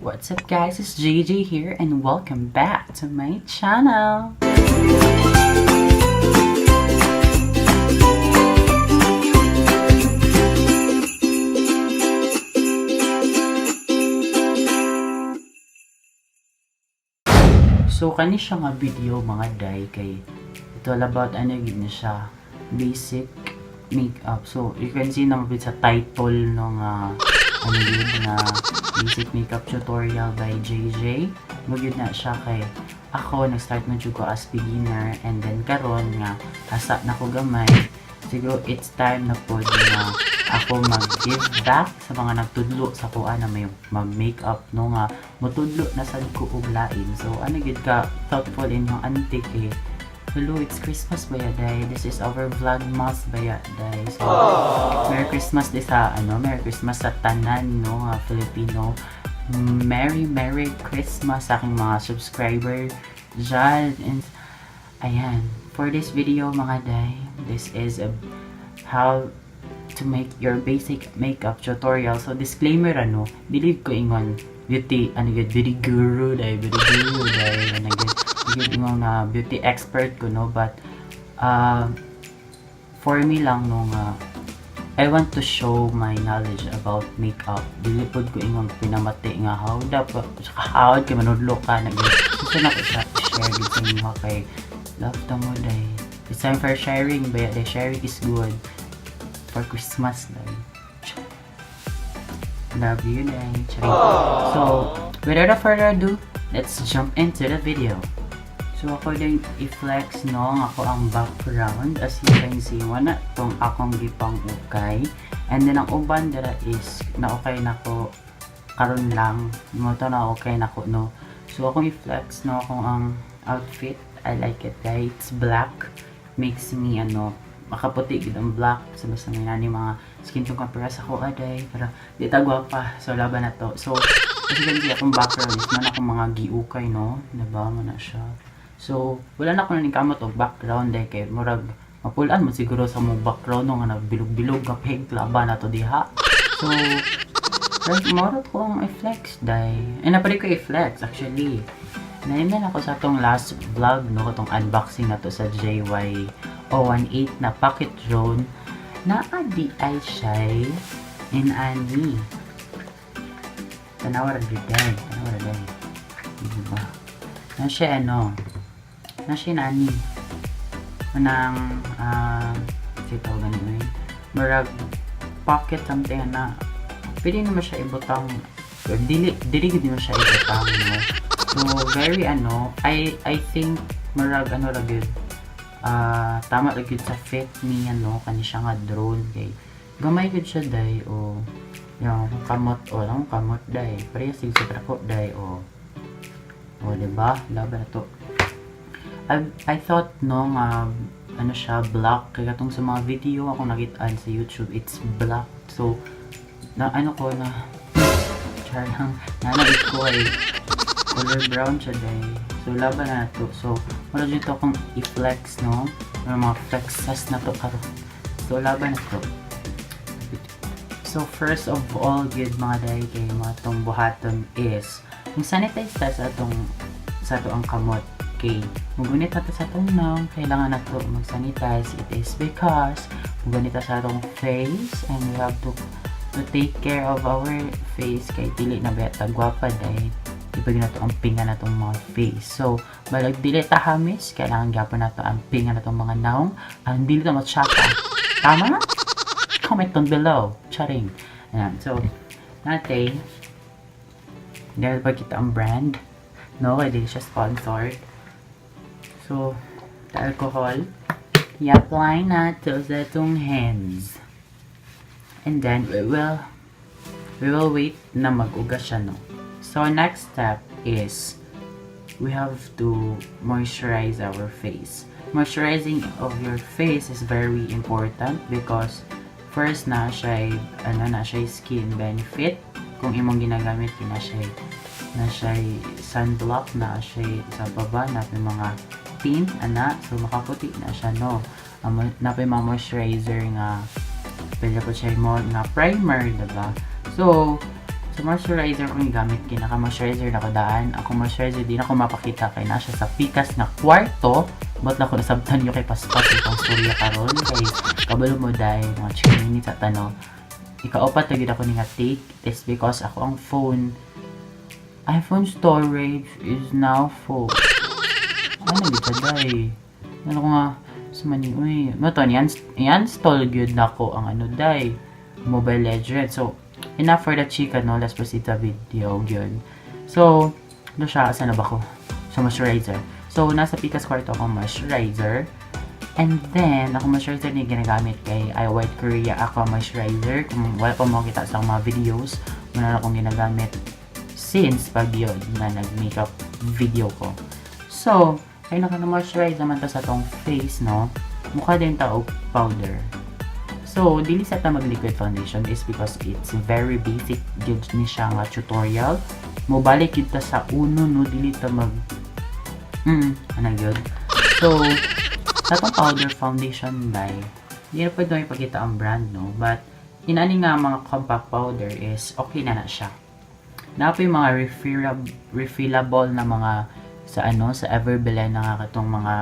What's up guys, it's Jayjay here and welcome back to my channel. So kani siya nga video mga day kay ito all about ano gid na siya, basic makeup. So you can see naman sa title ng ano yun na basic makeup tutorial by Jayjay. Magyud na siya kay ako nag-start na jud ko as beginner and then karon nga asa na ko gamay. Siguro it's time na po na ako mag-give back sa mga nagtudlo sa kuha na may mag-makeup no nga mutudlo na sad ko og lain. So ano gid ka thoughtful in yung antique eh. Hello, it's Christmas baya day. This is our Vlogmas baya day. So Merry Christmas di sa Merry Christmas sa tanan no Filipino. Merry Christmas sa aking mga subscriber dyan. And ayan, for this video mga day, this is how to make your basic makeup tutorial. So disclaimer believe ko ingon beauty beauty guru day ingon na beauty expert ko no, but for me lang I want to show my knowledge about makeup. Dili pod ko ingon pinamati nga how dapat hawd kay manudlo ka gusto na ko siya share with sa inyo kay love ta mo day. It's time for sharing, but the sharing is good for Christmas day. Love you day. So without further ado, let's jump into the video. So ako din i-flex ako ang background. As you can see, wala tong akong gipang ukay. And then ang uban dira is na okay na ko karon lang. Mo to na okay na ko no. So akong i-flex akong ang outfit. I like it guys. It's black. Makes me makaputi gid ang black. So basta may nani mga skin tone compare sa ko aday para di ta gwapa. So laban na to. So as you can see akong background is man akong mga giukay no. Diba man na siya. So, wala na ko na kamot og background kay murag mapulan mo siguro sa mong background nga bilog-bilog nga pink laban na to diha. So, murag ko ang i-flex day. And napali ko i-flex actually. Naimnan ako sa tong last vlog katong unboxing na to sa JY018 na pocket drone na adi ay siya in ani. Tanawar day. Diba? Na siya na siya nani manang sitaw ganun marag pocket something na pwede naman siya ibutang dili gid mo siya ibutang no. So very I think marag ra gud tama ra gud sa fit ni kani siya nga drone kay gamay gud siya day o yung kamot day parehas sig sa ko day o diba laban na to. I thought siya black kaya katong sa mga video ako nakitaan sa YouTube it's black. So na ko na charang nanagit ko ay color brown siya day. So laban na to. So wala dito akong i-flex mga flexes na to karon. So laban na to. So first of all good mga day kay mga tong buhaton is yung sanitize ta sa to ang kamot. Okay, magunit natin sa itong kailangan na ito mag-sanitize. It is because magunit sa itong face and we have to take care of our face kay dili na beta gwapa dahil ipag na ito ang pinga na itong mga face. So, balag dili ta hamis, kailangan gapon na ito ang pinga na itong mga naong ang dili na matsaka. Tama? Comment down below. Charing. Ayan. So, natin dahil pa kita ang brand kaya dili siya sponsored. So, the alcohol, i-apply na to sa itong hands. And then, we will wait na mag-ugas siya, So, next step is, we have to moisturize our face. Moisturizing of your face is very important because first na siya skin benefit. Kung imong ginagamit, na siya sunblock, na siya sa baba, na mga tint so makaputi na siya na pa mga moisturizer nga pwede po siya mo nga primer diba. So So, moisturizer kung gamit, kinaka-moisturizer na ko daan. Ako moisturizer, di na ko mapakita kay na siya sa pikas na kwarto. Ba't na ko nasabtan yung kay paspas itong surya karon kay kabalo mo dahil mga chicken minutes at ika-opat na gid ako nga take. It is because ako ang iPhone storage is now full. Ano gid sa day? Ano ko nga sa mani, uy, mato i-install gyud nako ang ano day, Mobile Legends. So, enough for the chika, no? Let's proceed sa video, yun. So, ano siya? Asan na ba ko? So, moisturizer. So, nasa pikas kwarto ako moisturizer. And then, ako moisturizer na ginagamit kay I White Korea Aqua Moisturizer. Kung wala pa mo kita sa mga videos, muna na akong ginagamit since pag yun na nag-makeup video ko. So, kaya naka-moisturize naman to sa tong face, no? Mukha din taog powder. So, dili sa ta mag-liquid foundation is because it's very basic gyud ni siya nga tutorial. Mobalik kita sa uno, no, dili ta mag ano gyud. So, sa tong powder foundation dye, di na pwede ipakita ang brand, no, but inani nga mga compact powder is okay na siya. Na pa yung mga refillable na mga sa Everbelen na nga katong mga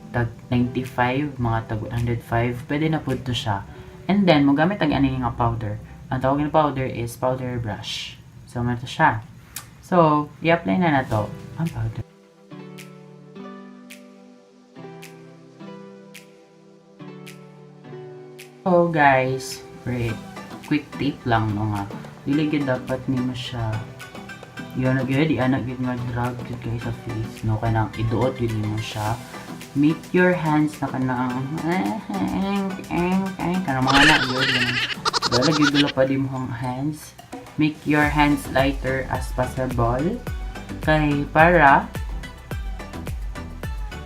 tag 95, mga tag 105, pwede na po to siya. And then, mo gamit ang ano nga powder. Ang tawag ng powder is powder brush. So, ito siya. So, i-apply na to ang powder. So, guys, great. Quick tip lang, no nga. Dili gyud dapat nimo siya yun gyud, i-anak gyud nga drag gyud kayo sa face, no? Kanang iduot gyud nimo siya. Make your hands na kanang kanang mga anak yun. Dala gyud pa di mo ang hands. Make your hands lighter as possible. Kay para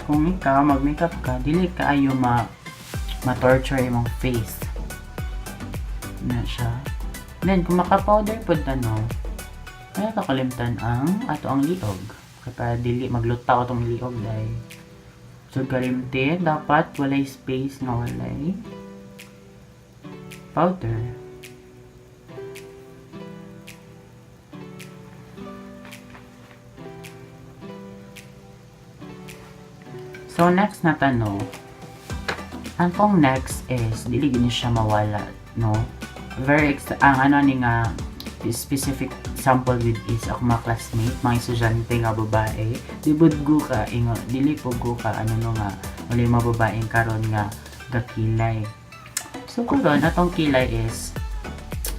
kung ikaw mag-makeup ka, dili ka ayo ma-torture imong face. Na siya. Then kung maka-powder pud no, ay kakalimtan ang ang liog. Kaya dili maglutaw atong liog dai. So, kalimtin, dapat walay space nga walay powder. So, next na tanong. Ang tong next is, dili gini siya mawala, no? Ang ni nga specific sample with is ako mga classmate, mga estudyante nga babae, dili po go ka, nga, wala yung mga babaeng karon nga gakilay. So, karon atong kilay is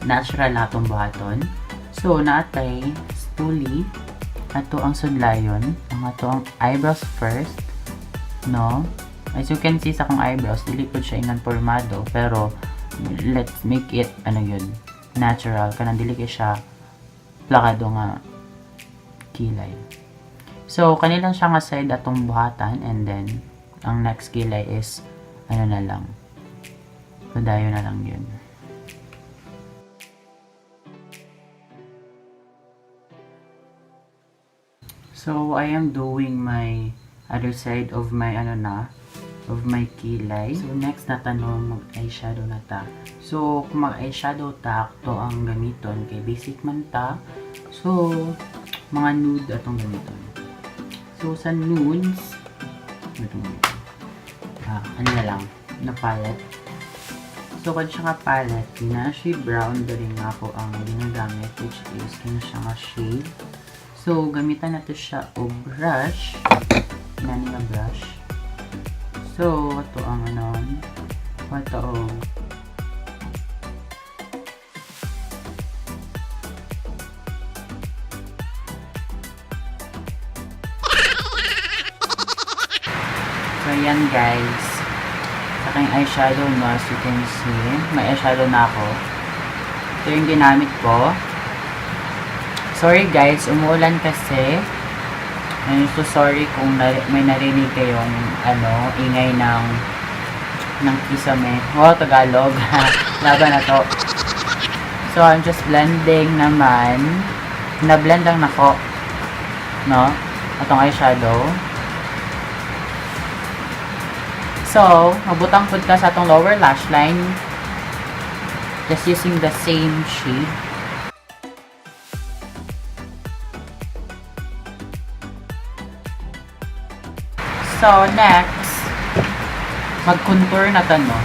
natural na atong buhaton. So, naatay spoolie, ato ang sudlayon, ang ato ang eyebrows first, no? As you can see sa akong eyebrows, dili po siya ingan formado, pero let's make it, natural, kanang dili kay siya plakado nga kilay. So, kanilang siya nga side atong buhatan, and then ang next kilay is na lang, padayo na lang yun. So, I am doing my other side of my of my kilay. So, next na tanong, mag-eyeshadow na ta. So, kung mag-eyeshadow ta, ito ang gamiton kay basic man ta. So, mga nude atong gamiton. So, sa nudes, ano na lang, na palette. So, kung siya nga palette, kinashi brown, dali nga ako ang ginagamit, which is siya nga shade. So, gamitan na to siya o brush. Kinani nga brush. So, ito ang ito o so, ayan guys, sa aking eyeshadow, no, as you can see, may eyeshadow na ako. Ito yung ginamit ko. Sorry guys, umuulan kasi. So sorry kung may narinig kayong ingay ng kisame. Tagalog. Laban na to. So I'm just blending naman. Na-blend lang nako, no? Atong eyeshadow. So, mabutang pud ka sa atong lower lash line. Just using the same shade. So, next, mag-contour na to, no?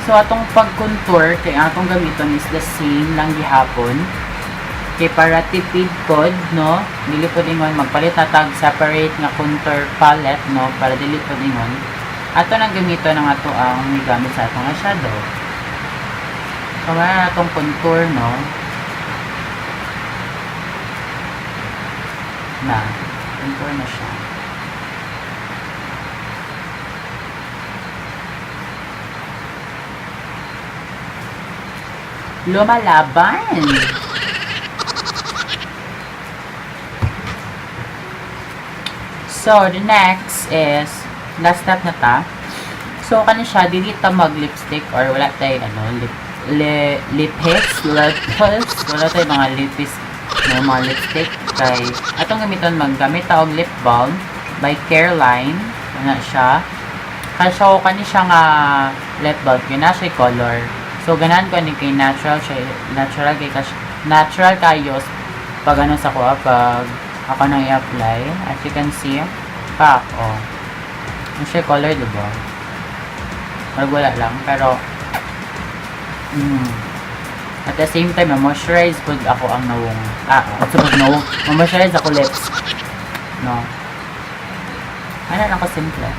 So, atong pag-contour, kay atong gamiton is the same lang gihapon. Kay para tipid pod, no? Dili po dingon, magpalit na tag separate nga contour palette, no? Para dili po dingon. Ato nang gamiton ng ato ang gamit sa atong eyeshadow. So, mayroon atong contour, no? Contour na siya. Lumalaban! So, the next is, last step na ta. So, kani siya, dili ta mag-lipstick or wala tayo, lip hits, wala tayo mga lipis, mga lipstick. Kay, atong gamiton, maggamit ta og lip balm by Careline. Ano siya? Kasi kani siya nga lip balm, yun na siya color. So, ganahan ko ni kay natural siya, natural kayo pag ano sa ko, pag ako nang i-apply. As you can see, pak, oh. Yung siya color, diba? Wala lang, pero at the same time, moisturize po ako ang nawong moisturize ako lips, no? Ano lang ako simple.